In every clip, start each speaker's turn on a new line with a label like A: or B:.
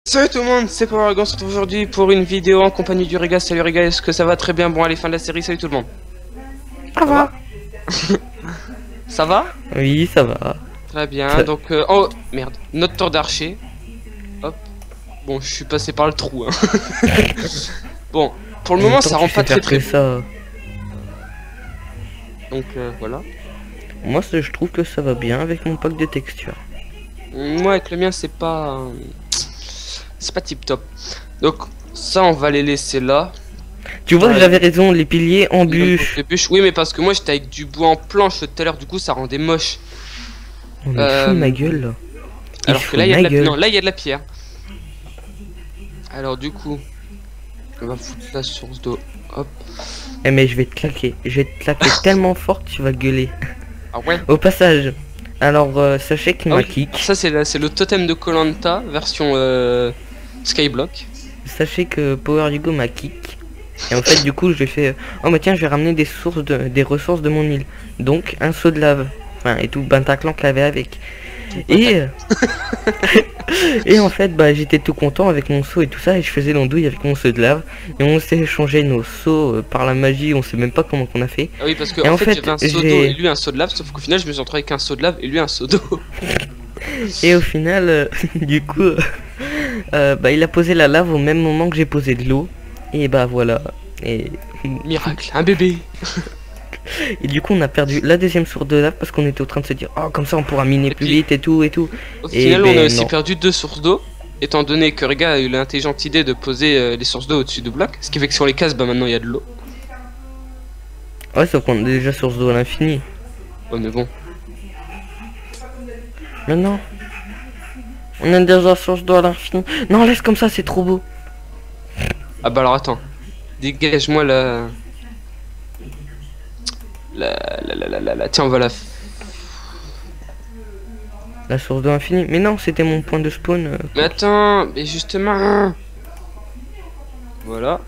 A: Salut tout le monde, c'est Power, on se retrouve aujourd'hui pour une vidéo en compagnie du Réga. Salut Réga, est-ce que ça va? Très bien, bon allez, fin de la série, salut tout le monde.
B: Ça va?
A: Ça va?
B: Oui, ça va.
A: Très bien, donc oh merde, notre tour d'archer. Hop. Bon, je suis passé par le trou hein. Bon, pour le moment ça rend pas très très
B: ça.
A: Donc voilà.
B: Moi je trouve que ça va bien avec mon pack de textures.
A: Moi avec le mien c'est pas tip top. Donc ça on va les laisser là.
B: Tu vois, j'avais raison, les piliers en bûche.
A: Les bûches, oui mais parce que moi j'étais avec du bois en planche tout à l'heure, du coup ça rendait moche.
B: On est fou de ma gueule là.
A: Alors que là il y a de la... Non, là il y a de la pierre. Alors du coup, on va foutre la source d'eau. Hop.
B: Eh mais je vais te claquer. Je vais te claquer tellement fort que tu vas gueuler.
A: Ah ouais.
B: Au passage, alors sachez que ma kick.
A: Ça c'est le totem de Koh-Lanta version Skyblock.
B: Sachez que Power Hugo m'a kick. Et en fait du coup je vais faire. Oh mais tiens, je vais ramener des ressources de mon île. Donc un seau de lave. Enfin et tout Bataclan l'avait avec. Et et en fait bah j'étais tout content avec mon seau et tout ça, et je faisais l'andouille avec mon seau de lave, et on s'est échangé nos seaux par la magie, on sait même pas comment qu'on a fait.
A: Ah oui, parce que en fait j'avais un seau d'eau et lui un seau de lave, sauf qu'au final je me suis retrouvé avec un seau de lave et lui un seau d'eau.
B: Et au final du coup bah il a posé la lave au même moment que j'ai posé de l'eau, et bah voilà. Et
A: miracle, un bébé.
B: Et du coup on a perdu la deuxième source de lave parce qu'on était en train de se dire oh comme ça on pourra miner plus vite et tout et tout.
A: Au final on a aussi perdu 2 sources d'eau, étant donné que Rega a eu l'intelligente idée de poser les sources d'eau au-dessus du bloc, ce qui fait que sur les cases bah maintenant il y a de l'eau.
B: Ouais, sauf qu'on a déjà source d'eau à l'infini.
A: Ouais mais bon.
B: Mais non, on a déjà source d'eau à l'infini. Non, laisse comme ça, c'est trop beau.
A: Ah bah alors attends, dégage-moi la... Tiens, on va la...
B: La source d'eau infinie. Mais non, c'était mon point de spawn.
A: Mais attends, mais justement... Voilà.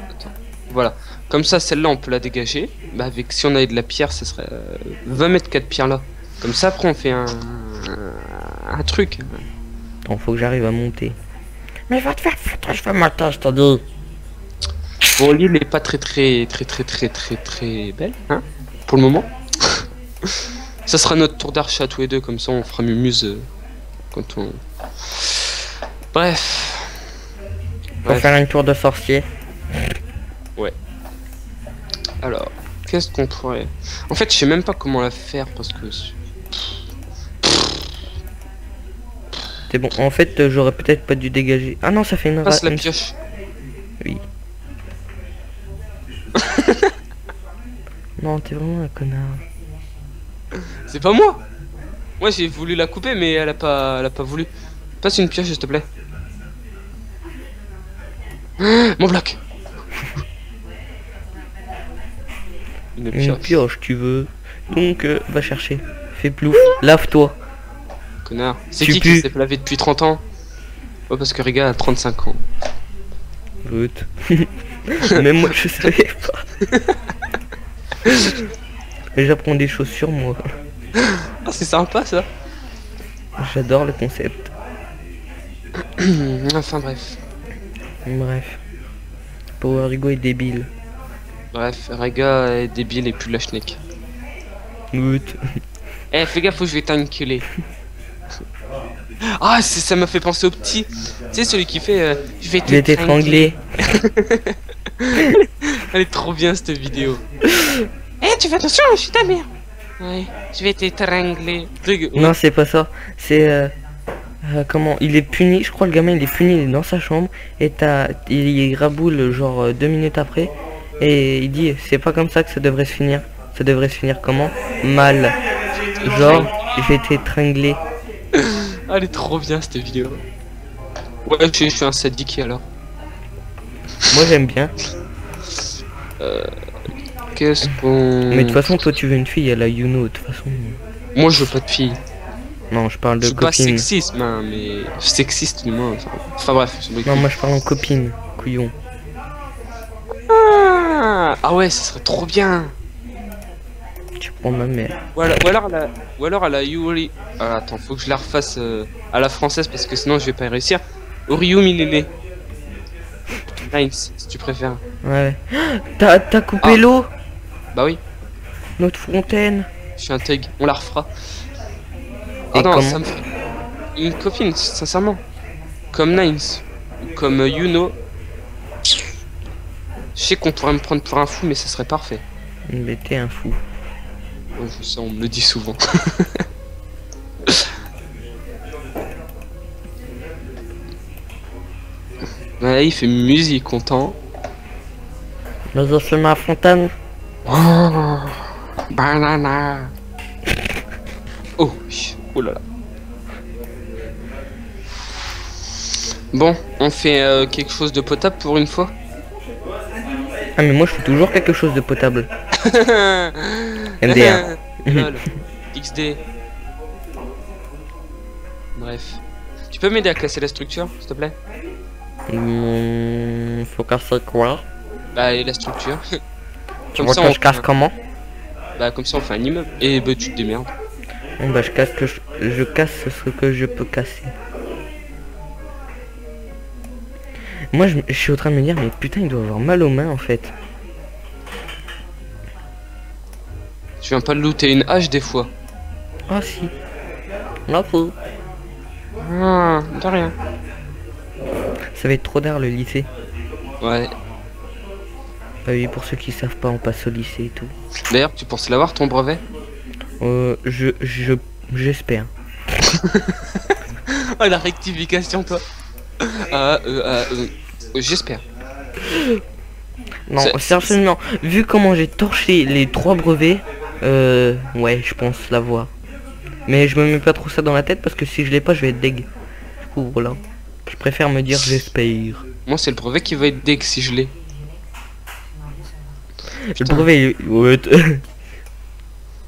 A: Attends. Voilà. Comme ça, celle-là, on peut la dégager. Bah, avec, si on avait de la pierre, ça serait 20 mètres 4 pierres là. Comme ça, après, on fait un truc.
B: Attends, faut que j'arrive à monter. Mais va te faire foutre, je fais ma tâche, t'as dit.
A: Bon, l'île est pas très belle, hein, pour le moment. Ça sera notre tour d'arche à tous les deux, comme ça on fera mumuse quand on... Bref.
B: On va faire une tour de sorcier.
A: Ouais. Alors, qu'est-ce qu'on pourrait... En fait, je sais même pas comment la faire, parce que...
B: C'est bon, en fait, j'aurais peut-être pas dû dégager. Ah non, ça fait une...
A: Passe la pioche.
B: Oui. Non, t'es vraiment un connard.
A: C'est pas moi. Moi j'ai voulu la couper mais elle a pas voulu. Passe une pioche s'il te plaît. Mon bloc.
B: Une pioche tu veux. Donc va chercher. Fais plouf. Lave-toi.
A: Connard. C'est qui s'est lavé depuis 30 ans? Oh parce que Riga a 35 ans.
B: Brut. Même moi je savais pas. Mais j'apprends des choses sur moi.
A: Ah c'est sympa ça.
B: J'adore le concept.
A: Enfin bref.
B: Bref. Power Hugo est débile.
A: Bref, Rega est débile et plus la schneck.
B: Brut.
A: Eh fais gaffe, faut que je vais t'enculer. Ah ça m'a fait penser au petit. Tu sais celui qui fait je vais
B: t'étrangler.
A: Elle est trop bien cette vidéo. Eh tu fais attention, je suis ta mère. Ouais, je vais t'étrangler.
B: Non c'est pas ça. C'est comment il est puni. Je crois le gamin il est puni, il est dans sa chambre. Et il raboule genre 2 minutes après. Et il dit c'est pas comme ça que ça devrait se finir. Ça devrait se finir comment? Mal. Genre je vais t'étrangler.
A: Ah, elle est trop bien cette vidéo. Ouais, je suis un sadique alors.
B: Moi j'aime bien.
A: Qu'est-ce qu'on...
B: Mais de toute façon toi tu veux une fille, elle a Yuno de toute façon.
A: Moi je veux pas de fille.
B: Non je parle de copine.
A: C'est pas sexiste hein, mais... Sexiste du moins. Enfin bref.
B: Non moi je parle en copine, couillon.
A: Ah ouais ça serait trop bien.
B: Tu prends ma mère.
A: Ou alors à la Yuri... Ah, attends, faut que je la refasse à la française parce que sinon je vais pas y réussir. Orium il est né. Nice, si tu préfères.
B: Ouais. T'as coupé
A: Ah.
B: l'eau?
A: Bah oui,
B: Notre fontaine.
A: je suis un thug, on la refera.
B: Et
A: Ah non,
B: comment
A: ça me fait une copine, sincèrement. Comme Nines, ou comme Yuno. Je sais qu'on pourrait me prendre pour un fou, mais ça serait parfait.
B: Mais t'es un fou.
A: Ouais, je sais, on me le dit souvent. Ouais, il fait musique, content.
B: Mais je fais ma fontaine.
A: Oh, banana. Oh, oh là là. Bon, on fait quelque chose de potable pour une fois.
B: Ah mais moi je fais toujours quelque chose de potable. MDR.
A: Lol. XD. Bref. Tu peux m'aider à casser la structure, s'il te plaît?
B: Faut casser quoi?
A: Bah, et la structure.
B: Tu vois que je casse comment?
A: Bah, comme ça on fait un immeuble. Et bah, tu te démerdes.
B: Bon bah je casse je casse ce que je peux casser. Moi je suis en train de me dire mais putain il doit avoir mal aux mains en fait.
A: Tu viens pas de looter une hache des fois?
B: Ah si. Merci.
A: Ah, de rien.
B: Ça va être trop tard le lycée.
A: Ouais.
B: Bah oui pour ceux qui savent pas on passe au lycée et tout.
A: D'ailleurs, tu penses l'avoir ton brevet?
B: J'espère.
A: Oh la rectification toi. J'espère.
B: Non, sérieusement, vu comment j'ai torché les 3 brevets, ouais, je pense l'avoir. Mais je me mets pas trop ça dans la tête parce que si je l'ai pas, je vais être deg. Du coup, voilà. Je préfère me dire j'espère.
A: Moi, c'est le brevet qui va être deg si je l'ai.
B: Le brevet, ouais.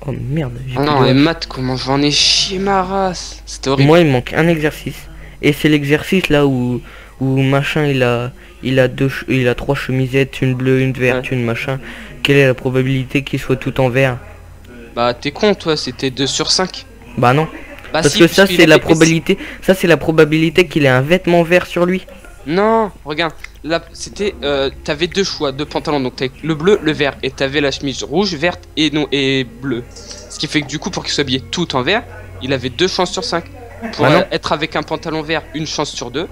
B: Oh merde.
A: Ah non, et maths, comment j'en ai chié ma race. C'était horrible.
B: Moi, il me manque un exercice. Et c'est l'exercice là où machin il a 3 chemisettes, une bleue, une verte,
A: Ouais.
B: une machin. Quelle est la probabilité qu'il soit tout en vert?
A: Bah, t'es con, toi, c'était 2 sur 5.
B: Bah non.
A: Bah,
B: Parce
A: si,
B: que ça
A: puisqu'il
B: c'est la
A: avait-
B: probabilité. Ça c'est la probabilité qu'il ait un vêtement vert sur lui.
A: Non, regarde. Là, c'était. T'avais 2 choix, 2 pantalons. Donc, t'avais le bleu, le vert. Et t'avais la chemise rouge, verte et bleue. Ce qui fait que du coup, pour qu'il soit habillé tout en vert, il avait 2 chances sur 5. Pour
B: Ah non.
A: être avec un pantalon vert, une chance sur 2.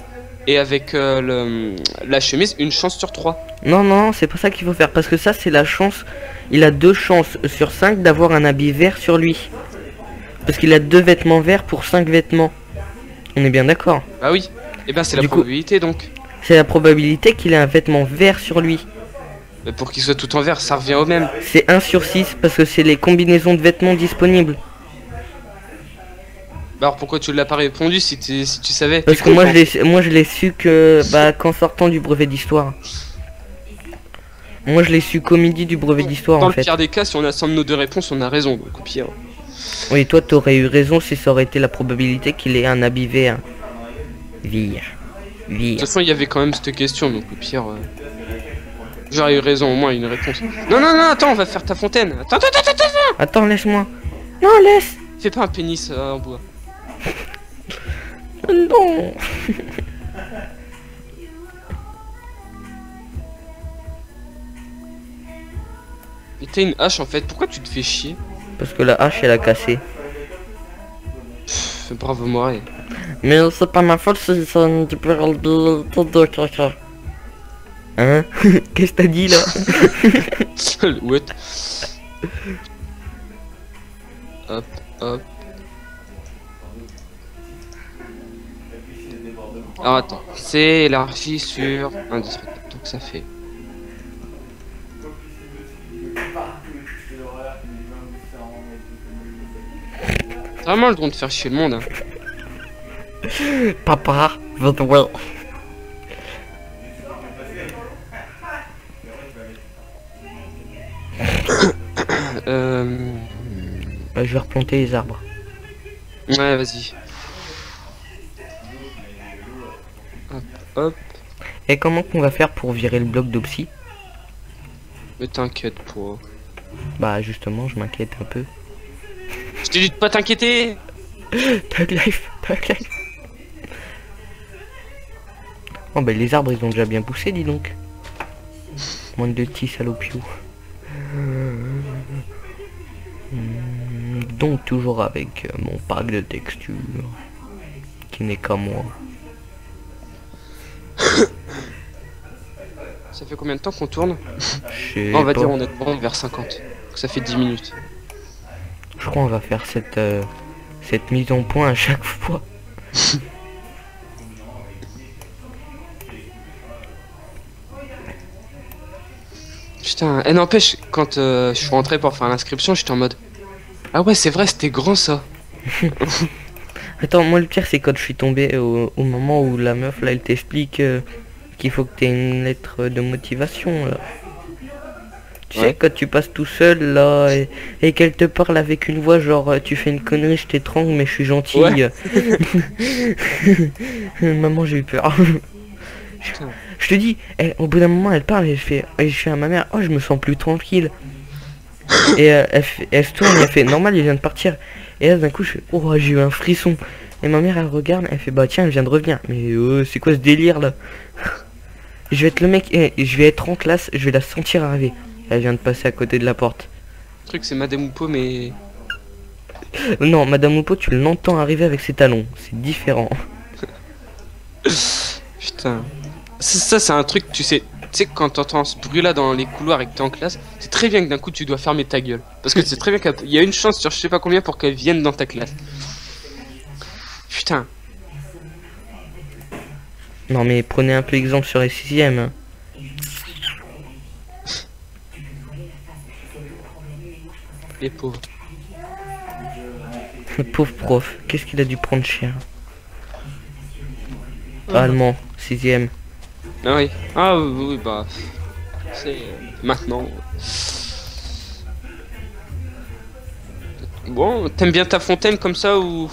A: Et avec la chemise, une chance sur 3.
B: Non non, c'est pas ça qu'il faut faire parce que ça c'est la chance. Il a 2 chances sur 5 d'avoir un habit vert sur lui. Parce qu'il a 2 vêtements verts pour 5 vêtements. On est bien d'accord.
A: Bah oui. Et ben, c'est la
B: Du coup-
A: probabilité donc.
B: C'est la probabilité qu'il ait un vêtement vert sur lui.
A: Mais pour qu'il soit tout en vert, ça revient au même.
B: C'est 1 sur 6 parce que c'est les combinaisons de vêtements disponibles.
A: Bah alors pourquoi tu l'as pas répondu si tu savais?
B: Parce
A: T'es
B: que
A: con,
B: moi je l'ai su que bah qu'en sortant du brevet d'histoire. Moi je l'ai su qu'au midi du brevet d'histoire
A: Dans
B: en
A: le
B: fait.
A: pire des cas, si on a 100 de nos 2 réponses, on a raison. Donc au pire.
B: Oui, toi t'aurais eu raison si ça aurait été la probabilité qu'il ait un habit vert. Vire.
A: De
B: Vire.
A: toute façon, il y avait quand même cette question, donc au pire. J'aurais eu raison, au moins une réponse. Non, non, non, attends, on va faire ta fontaine. Attends, attends, attends, attends.
B: Attends, laisse-moi. Non, laisse.
A: Fais pas un pénis en bois.
B: Non.
A: Mais t'as une hache en fait, pourquoi tu te fais chier?
B: Parce que la hache elle a cassé.
A: Pff, bravo moi.
B: Mais c'est pas ma faute si c'est une probabilité de caca. Hein? Qu'est-ce que t'as dit là?
A: What? Hop, hop. Alors attends, c'est élargi sur 1, 2, 3, 4, donc ça fait. T'as vraiment le droit de faire chier le monde, hein.
B: Papa, va te voir. Bah, je vais replanter les arbres.
A: Ouais, vas-y. Hop, hop.
B: Et comment qu'on va faire pour virer le bloc d'Opsy?
A: Mais t'inquiète pour.
B: Bah justement, je m'inquiète un peu.
A: Je t'ai dit de pas t'inquiéter.
B: Tug life, tug life. Oh bah les arbres ils ont déjà bien poussé, dis donc. Moins de petits salopios. Donc toujours avec mon pack de texture. Qui n'est qu'à moi.
A: Ça fait combien de temps qu'on tourne?
B: Je sais
A: On va
B: pas.
A: dire on est bon vers 50. Donc ça fait 10 minutes.
B: Je crois on va faire cette mise en point à chaque fois.
A: Putain, et n'empêche, quand je suis rentré pour faire l'inscription, j'étais en mode... Ah ouais, c'est vrai, c'était grand ça.
B: Attends, moi le pire c'est quand je suis tombé au moment où la meuf là elle t'explique qu'il faut que tu aies une lettre de motivation là. Tu sais,
A: Ouais.
B: quand tu passes tout seul là et qu'elle te parle avec une voix genre tu fais une connerie, je t'étrangle mais je suis gentil.
A: Ouais.
B: Maman j'ai eu peur.
A: Putain.
B: Je te dis, au bout d'un moment elle parle et je fais à ma mère, oh je me sens plus tranquille. Et elle se tourne et elle fait, normal il vient de partir. Et là d'un coup je fais, oh j'ai eu un frisson. Et ma mère elle regarde, elle fait, bah tiens elle vient de revenir. Mais c'est quoi ce délire là? Je vais être le mec, je vais être en classe, je vais la sentir arriver. Elle vient de passer à côté de la porte.
A: Le truc, c'est Madame Oupo, mais...
B: Non, Madame Oupo, tu l'entends arriver avec ses talons. C'est différent.
A: Putain. Ça, c'est un truc, tu sais que quand t'entends ce bruit-là dans les couloirs et que t'es en classe, c'est très bien que d'un coup tu dois fermer ta gueule. Parce que c'est très bien qu'il y a une chance sur je sais pas combien pour qu'elle vienne dans ta classe. Putain.
B: Non mais prenez un peu exemple sur les sixièmes. Hein.
A: Les pauvres.
B: Le pauvre prof, qu'est-ce qu'il a dû prendre cher. Allemand, sixième.
A: Ah oui. Ah oui, oui, bah... C'est... maintenant. Bon, t'aimes bien ta fontaine comme ça ou...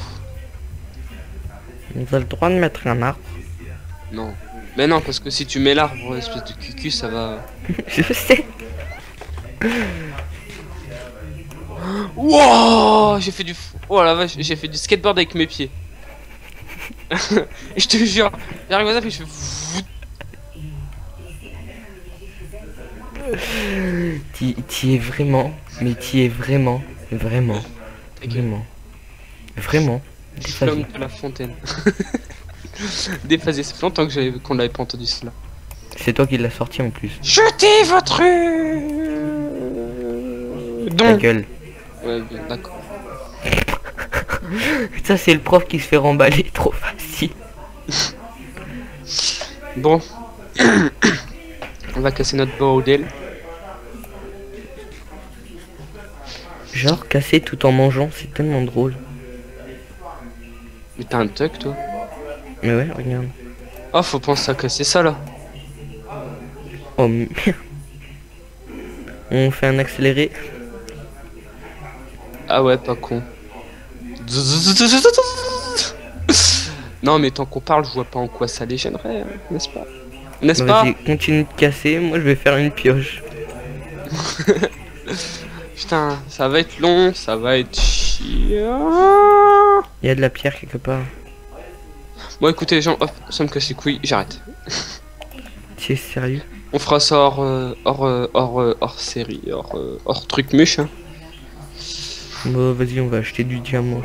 B: On a le droit de mettre un arbre.
A: Non. Mais non, parce que si tu mets l'arbre, espèce de cucu, ça va...
B: Je sais.
A: Wow, j'ai fait du... Oh la vache, j'ai fait du skateboard avec mes pieds. Et je te jure, j'arrive à ça, puis je fais...
B: T'y es vraiment, mais t'y es vraiment, vraiment, vraiment, vraiment. Déphasé.
A: L'homme de la fontaine. Déphasé, ça fait longtemps que qu'on l'avait pas entendu cela.
B: C'est toi qui l'as sorti en plus.
A: Jetez votre...
B: Ta gueule.
A: Ouais, d'accord.
B: Ça c'est le prof qui se fait remballer trop facile.
A: Bon. On va casser notre bordel.
B: Genre casser tout en mangeant, c'est tellement drôle.
A: Mais t'as un tuck, toi?
B: Mais ouais, regarde.
A: Oh, faut penser à casser ça, là.
B: Oh merde. On fait un accéléré.
A: Ah ouais, pas con. Non, mais tant qu'on parle, je vois pas en quoi ça les gênerait, hein, n'est-ce pas? N'est-ce pas?
B: Vas-y, continue de casser, moi je vais faire une pioche.
A: Putain, ça va être long, ça va être chiant.
B: Il y a de la pierre quelque part.
A: Bon, écoutez, les gens, hop, ça me casse les couilles, j'arrête.
B: Tu es sérieux?
A: On fera ça hors série, hors truc muche, hein.
B: Bon, vas-y, on va acheter du diamant.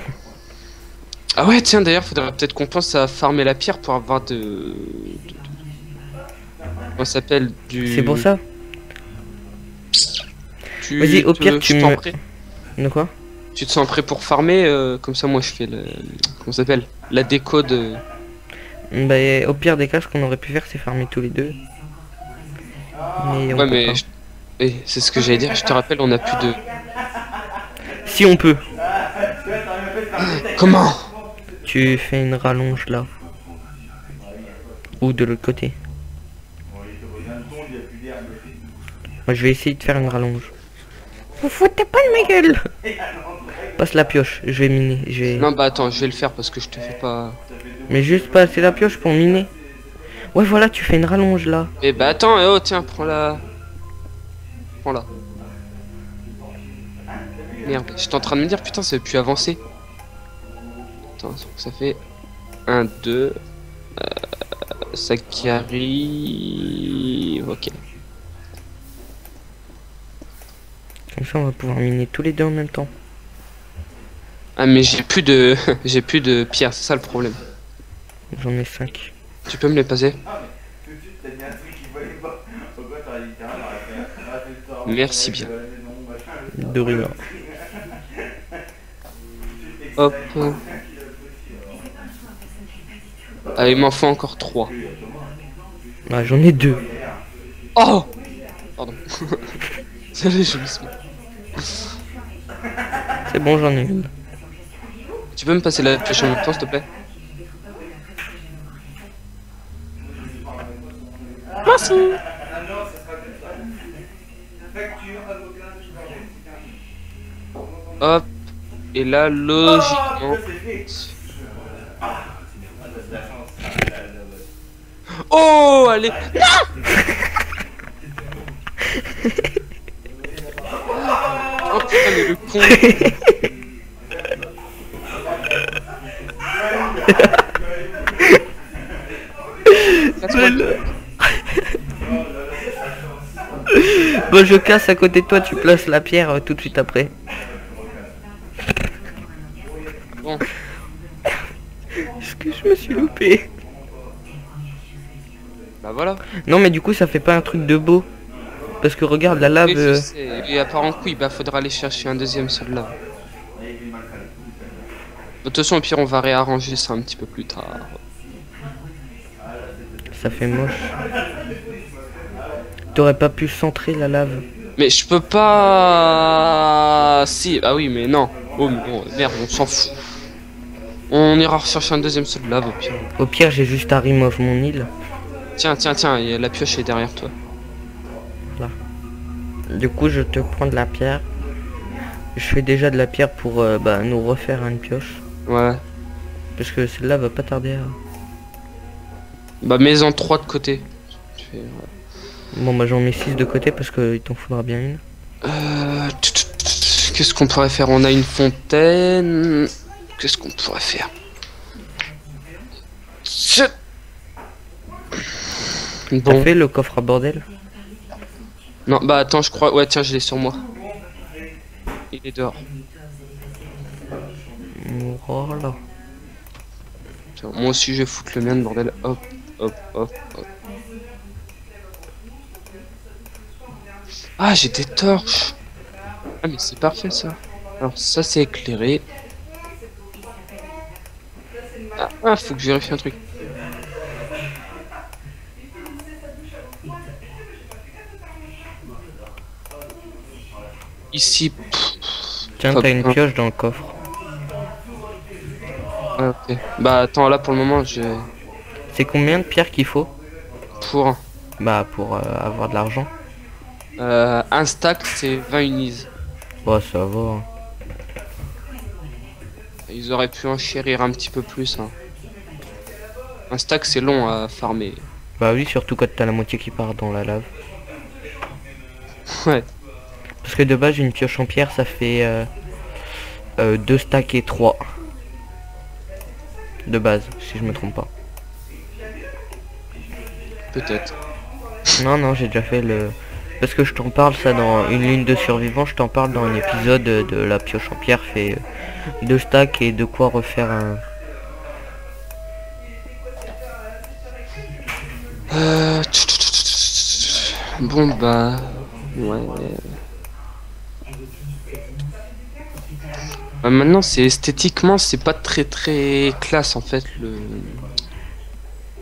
A: Ah ouais, tiens, d'ailleurs, faudrait peut-être qu'on pense à farmer la pierre pour avoir comment ça s'appelle du...
B: C'est pour ça?
A: Tu
B: Vas-y, au pire,
A: tu
B: tu
A: te sens
B: me...
A: prêt?
B: De quoi?
A: Tu te sens prêt pour farmer comme ça, moi, je fais le... Comment ça s'appelle? La déco de...
B: Bah, au pire des cas, ce qu'on aurait pu faire, c'est farmer tous les deux. Mais on
A: Ouais,
B: peut
A: mais...
B: pas.
A: Eh, c'est ce que j'allais dire, je te rappelle, on a plus de...
B: Si on peut.
A: Comment?
B: Tu fais une rallonge là. Ou de l'autre côté. Moi je vais essayer de faire une rallonge. Vous foutez pas de ma gueule. Passe la pioche, je vais miner.
A: Non, bah attends, je vais le faire parce que je te fais pas...
B: Mais juste passer la pioche pour miner. Ouais voilà, tu fais une rallonge là.
A: Eh bah attends, oh tiens, prends-la. Prends-la. Merde, j'étais en train de me dire, putain, ça veut plus avancer. Attends, ça fait 1, 2... ça qui arrive. Ok.
B: Comme ça, on va pouvoir miner tous les deux en même temps.
A: Ah mais j'ai plus de j'ai plus de pierres, c'est ça le problème.
B: J'en ai 5.
A: Tu peux me les passer? Merci bien.
B: De rien.
A: Hop. Ah, il m'en faut encore 3.
B: Ah, j'en ai 2.
A: Oh! Pardon. C'est les jouissements.
B: C'est bon, j'en ai une.
A: Tu peux me passer la pioche en même temps, s'il te plaît? Merci! Hop. Et là, logiquement... Oh, allez! Oh putain, mais le con!
B: Bon, je casse à côté de toi, tu places la pierre tout de suite après.
A: Bon.
B: Est-ce que je me suis loupé?
A: Bah voilà.
B: Non, mais du coup, ça fait pas un truc de beau. Parce que regarde, la lave...
A: Oui, je sais. Et apparemment, oui, bah faudra aller chercher un deuxième sol là. De toute façon, au pire, on va réarranger ça un petit peu plus tard.
B: Ça fait moche. T'aurais pas pu centrer la lave?
A: Mais je peux pas... Si, ah oui, mais non. Oh, mais bon, merde, on s'en fout. On ira rechercher un deuxième sol de lave, au pire.
B: Au pire, j'ai juste à remove mon île.
A: Tiens, tiens, tiens, la pioche est derrière toi.
B: Du coup, je te prends de la pierre. Je fais déjà de la pierre pour bah, nous refaire une pioche.
A: Ouais.
B: Parce que celle-là va pas tarder à...
A: Bah, mets-en 3 de côté. Tu fais, ouais.
B: Bon, bah j'en mets 6 de côté parce qu'il t'en faudra bien une.
A: Qu'est-ce qu'on pourrait faire? On a une fontaine. Qu'est-ce qu'on pourrait faire?
B: T'as
A: Bon.
B: fait le coffre à bordel?
A: Non, bah attends, je crois... Ouais, tiens, je l'ai sur moi. Il est dehors.
B: Voilà.
A: Tiens, moi aussi, je vais foutre le mien de bordel. Hop, hop, hop, hop. Ah, j'ai des torches. Ah, mais c'est parfait, ça. Alors, ça, c'est éclairé. Ah, faut que je vérifie un truc. Ici...
B: Tiens,
A: Hop,
B: t'as une
A: hop.
B: pioche dans le coffre.
A: Ah, ok. Bah, attends, là, pour le moment, j'ai...
B: C'est combien de pierres qu'il faut?
A: Pour...
B: Bah, pour avoir de l'argent.
A: un stack, c'est 20 unis.
B: Bah, ça va.
A: Ils auraient pu enchérir un petit peu plus. Hein. Un stack, c'est long à farmer.
B: Bah oui, surtout quand t'as la moitié qui part dans la lave.
A: Ouais.
B: Parce que de base, une pioche en pierre, ça fait 2 stacks et 3. De base, si je me trompe pas.
A: Peut-être.
B: Non, non, j'ai déjà fait le... Parce que je t'en parle ça dans une ligne de survivants, je t'en parle dans un épisode de la pioche en pierre fait 2 stacks et de quoi refaire un...
A: Bon bah... Ouais. Maintenant, c'est esthétiquement, c'est pas très classe en fait le...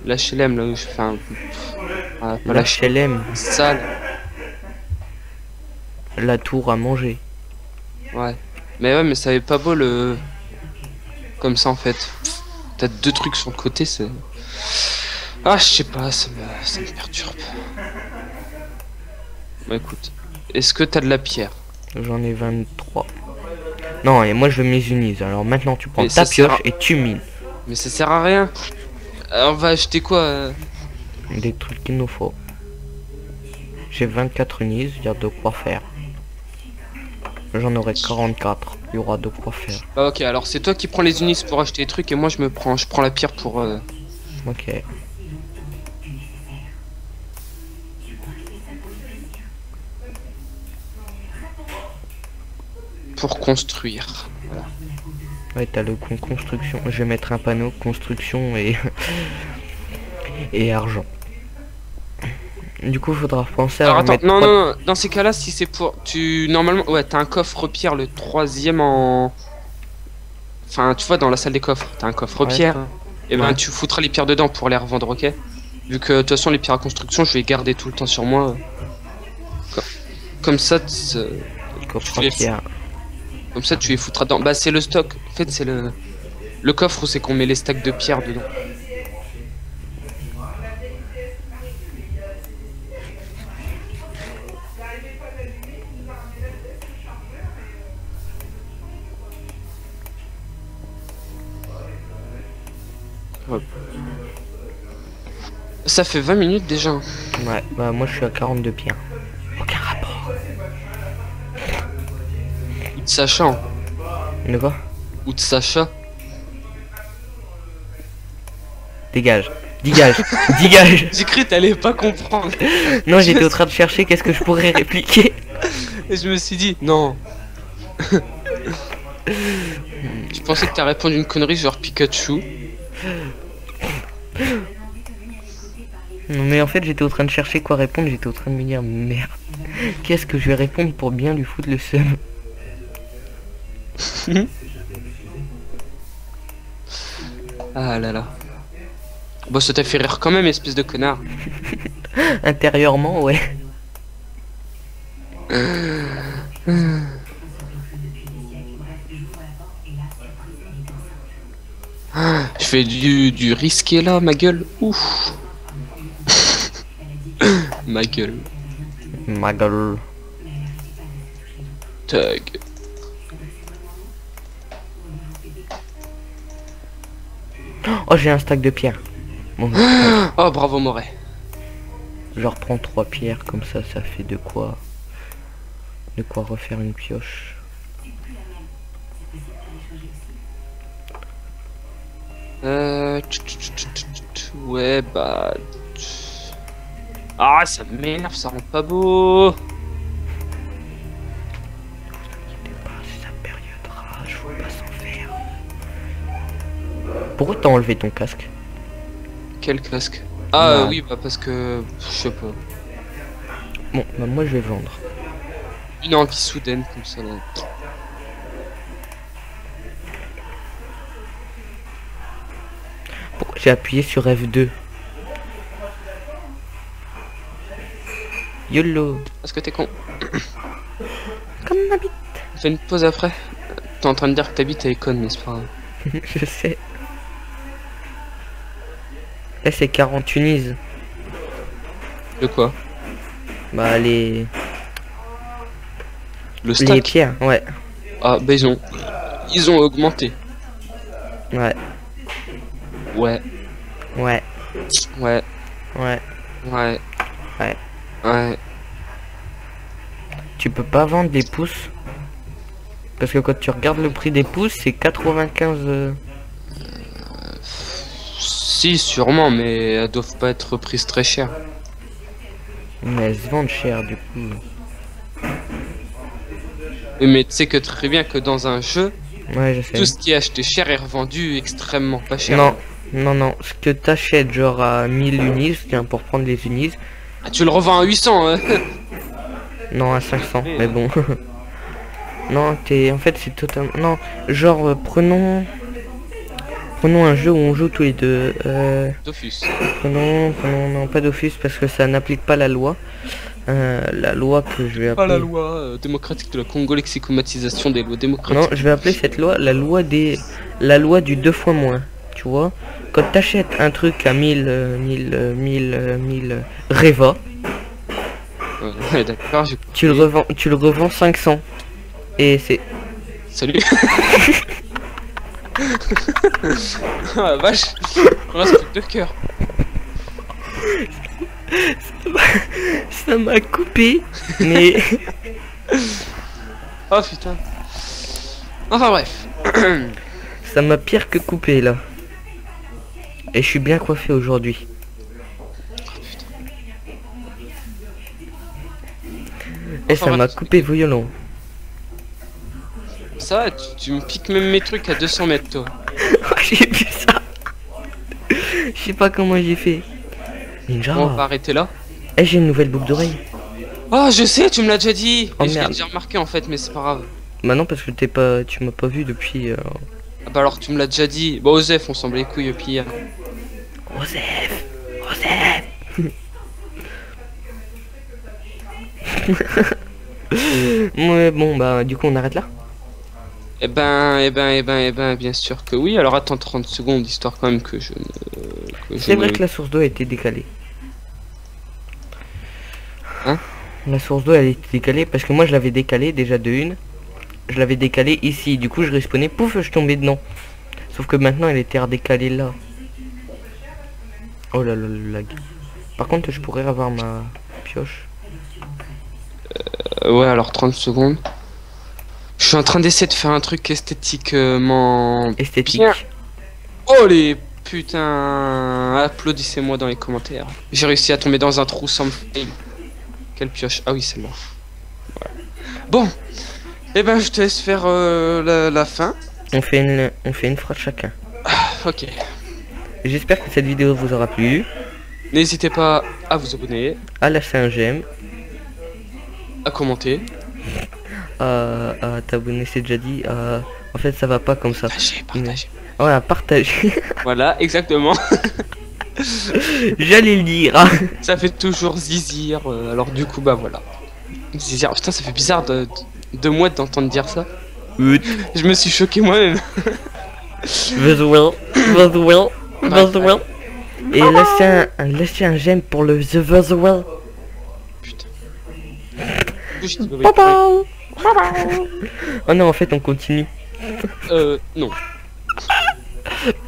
A: L'HLM là où je fais un... Ah, pas
B: L'HLM,
A: salle.
B: la tour à manger.
A: Ouais. Mais ouais, mais ça avait pas beau le... Comme ça en fait. T'as 2 trucs sur le côté, c'est... Ah, je sais pas, ça me perturbe. Bah écoute, est-ce que t'as de la pierre?
B: J'en ai 23. Non, et moi je veux mes unis. Alors maintenant tu prends
A: Mais
B: ta
A: ça sert
B: pioche
A: à-
B: et tu mines.
A: Mais ça sert à rien. On va acheter quoi
B: Des trucs qu'il nous faut. J'ai 24 unis, il y a de quoi faire. J'en aurai 44, il y aura de quoi faire.
A: Bah ok, alors c'est toi qui prends les unis pour acheter les trucs et moi je prends la pierre pour...
B: Ok.
A: pour construire. Voilà.
B: Ouais, t'as le construction. Je vais mettre un panneau construction et et argent. Du coup, faudra penser à
A: Alors attends,
B: remettre
A: non,
B: trois-
A: non, non, dans ces cas-là, si c'est pour... Tu... Normalement, ouais, t'as un coffre-pierre, le troisième en... Enfin, tu vois, dans la salle des coffres, t'as un coffre-pierre. Et ben,
B: Ouais.
A: tu foutras les pierres dedans pour les revendre, ok? Vu que, de toute façon, les pierres à construction, je vais les garder tout le temps sur moi. Co- Comme ça,
B: coffre-pierre.
A: comme ça, tu les foutras dedans. Bah, c'est le stock. En fait, c'est le coffre où c'est qu'on met les stacks de pierres dedans. Hop. Ça fait 20 minutes déjà.
B: Ouais, bah moi je suis à 42 pierres. Aucun rapport.
A: Ou de Sacha. Hein.
B: De quoi?
A: Ou de Sacha.
B: Dégage. Dégage. Dégage.
A: J'ai cru que t'allais pas comprendre.
B: Non, j'étais en train de chercher qu'est-ce que je pourrais répliquer.
A: Et je me suis dit, non. Je pensais que t'as répondu une connerie genre Pikachu.
B: Non, mais en fait, j'étais en train de chercher quoi répondre. J'étais en train de me dire, merde. Qu'est-ce que je vais répondre pour bien lui foutre le seum?
A: Ah là là. Bon, ça t'a fait rire quand même, espèce de connard.
B: Intérieurement, ouais.
A: Je fais du risqué là, ma gueule. Ouf. Ma gueule.
B: Ma gueule.
A: Tag.
B: Oh, j'ai un stack de pierres. Bon, bah,
A: Oh, bravo Moret.
B: je reprends 3 pierres, comme ça fait de quoi refaire une pioche.
A: Ouais, bah... Ah, ça m'énerve, ça rend pas beau.
B: C'est sa période rage, faut pas s'en faire. Pourquoi t'as enlevé ton casque?
A: Quel casque? Ah,
B: Bah.
A: oui, bah parce que... Je sais pas.
B: Bon, bah moi je vais vendre.
A: Une envie soudaine comme ça là.
B: Pourquoi j'ai appuyé sur F2? YOLO.
A: Parce que t'es con.
B: Comme ma bite.
A: On fait une pause après. T'es en train de dire que ta bite elle est conne, mais c'est pas grave.
B: Je sais. Là c'est 40 Tunis.
A: De quoi?
B: Bah les
A: Stack.
B: pierres, ouais.
A: Ah, bah ils ont augmenté.
B: Ouais.
A: Ouais,
B: Ouais.
A: ouais,
B: Ouais.
A: ouais.
B: Ouais.
A: Ouais.
B: Tu peux pas vendre des pouces. Parce que quand tu regardes le prix des pouces, c'est 95.
A: Si, sûrement, mais elles doivent pas être prises très cher.
B: Mais elles se vendent cher du coup.
A: Oui, mais tu sais que très bien que dans un jeu,
B: Ouais, je sais.
A: tout ce qui est acheté cher est revendu extrêmement pas cher.
B: Non, non, non. Ce que t'achètes genre à 1000 unis, tiens, pour prendre les unis.
A: Ah, tu le revends à 800, hein.
B: Non, à 500, mais bon. Non, en fait, c'est totalement... Non, genre, prenons un jeu où on joue tous les deux.
A: Dofus.
B: Prenons, non, pas Dofus, parce que ça n'applique pas la loi. La loi que je vais appeler...
A: Pas la loi démocratique de la Congo, lexicomatisation des lois démocratiques.
B: Non, je vais appeler cette loi la loi du 2 fois moins. Tu vois, quand t'achètes un truc à 1000 Reva,
A: Ouais, d'accord, j'ai
B: tu le revends 500. Et c'est...
A: Salut. Ah la vache. On a ce truc de cœur.
B: Ça m'a coupé, mais...
A: Oh putain. Enfin bref.
B: Ça m'a pire que coupé là. Et je suis bien coiffé aujourd'hui. Et ça m'a coupé violent.
A: Ça, tu me piques même mes trucs à 200 mètres, toi.
B: J'ai vu ça. Je sais pas comment j'ai fait. Ninja.
A: Bon, on va arrêter là.
B: Eh, j'ai une nouvelle boucle d'oreille.
A: Oh, je sais, tu me l'as déjà dit.
B: Oh,
A: Et je l'ai
B: merde.
A: déjà remarqué en fait, mais c'est pas grave.
B: Bah non, parce que tu m'as pas vu depuis.
A: Ah bah alors tu me l'as déjà dit. Bon, Osef, on s'en bat les couilles pire.
B: Osef, Osef. Ouais, bon bah du coup on arrête là.
A: Bien sûr que oui. Alors attends 30 secondes, histoire quand même que je ne...
B: C'est vrai que la source d'eau a été décalée.
A: Hein?
B: La source d'eau elle a été décalée parce que moi je l'avais décalée déjà de une. Je l'avais décalée ici, du coup je respawnais, pouf, je tombais dedans. Sauf que maintenant elle était redécalée là. Oh là là, le lag. Par contre je pourrais avoir ma pioche.
A: Ouais, alors 30 secondes. Je suis en train d'essayer de faire un truc esthétiquement...
B: Esthétique.
A: bien. Oh les putains. Applaudissez-moi dans les commentaires. J'ai réussi à tomber dans un trou sans me fail. Quelle pioche. Ah oui, c'est moi. Voilà. Bon. Eh ben, je te laisse faire la fin.
B: On fait une phrase chacun.
A: Ok.
B: J'espère que cette vidéo vous aura plu.
A: N'hésitez pas à vous abonner,
B: À lâcher un j'aime.
A: à commenter.
B: À t'abonner, c'est déjà dit. En fait, ça va pas comme ça.
A: Partagez.
B: Ouais, à partager.
A: Voilà, exactement.
B: J'allais le dire.
A: Ça fait toujours zizir. Alors du coup, bah voilà. Zizir. Putain, ça fait bizarre de moi d'entendre dire ça. Je me suis choqué moi-même.
B: Besoin. Et laissez un j'aime pour le The Besoin.
A: Putain.
B: Bye bye. Oh non, en fait, on continue.
A: Non.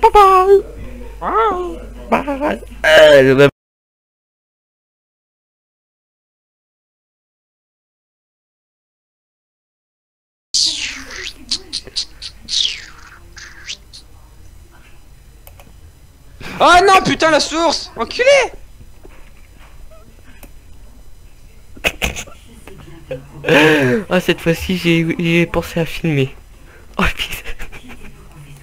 B: Bye bye. Bye.
A: Oh non, putain, la source. Enculé.
B: Ah, cette fois-ci, j'ai pensé à filmer. Oh putain.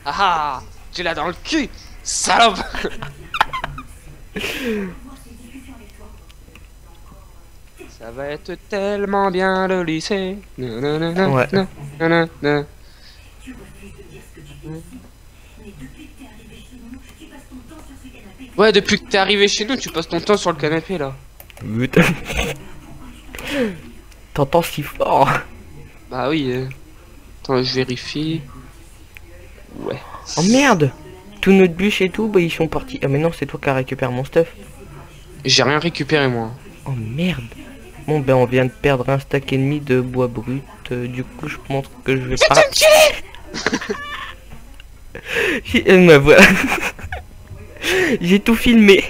A: Ah, tu l'as dans le cul, salope. Ça va être tellement bien le lycée.
B: Ouais.
A: Ouais, depuis que t'es arrivé chez nous, tu passes ton temps sur le canapé là.
B: T'entends si fort.
A: Bah oui. Attends, je vérifie. Ouais.
B: Oh merde. Tout notre bûche et tout, bah ils sont partis. Ah mais non, c'est toi qui as récupéré mon stuff.
A: J'ai rien récupéré moi.
B: Oh merde. Bon ben on vient de perdre un stack et demi de bois brut. Du coup je pense que je vais pas... Me voilà. J'ai tout filmé.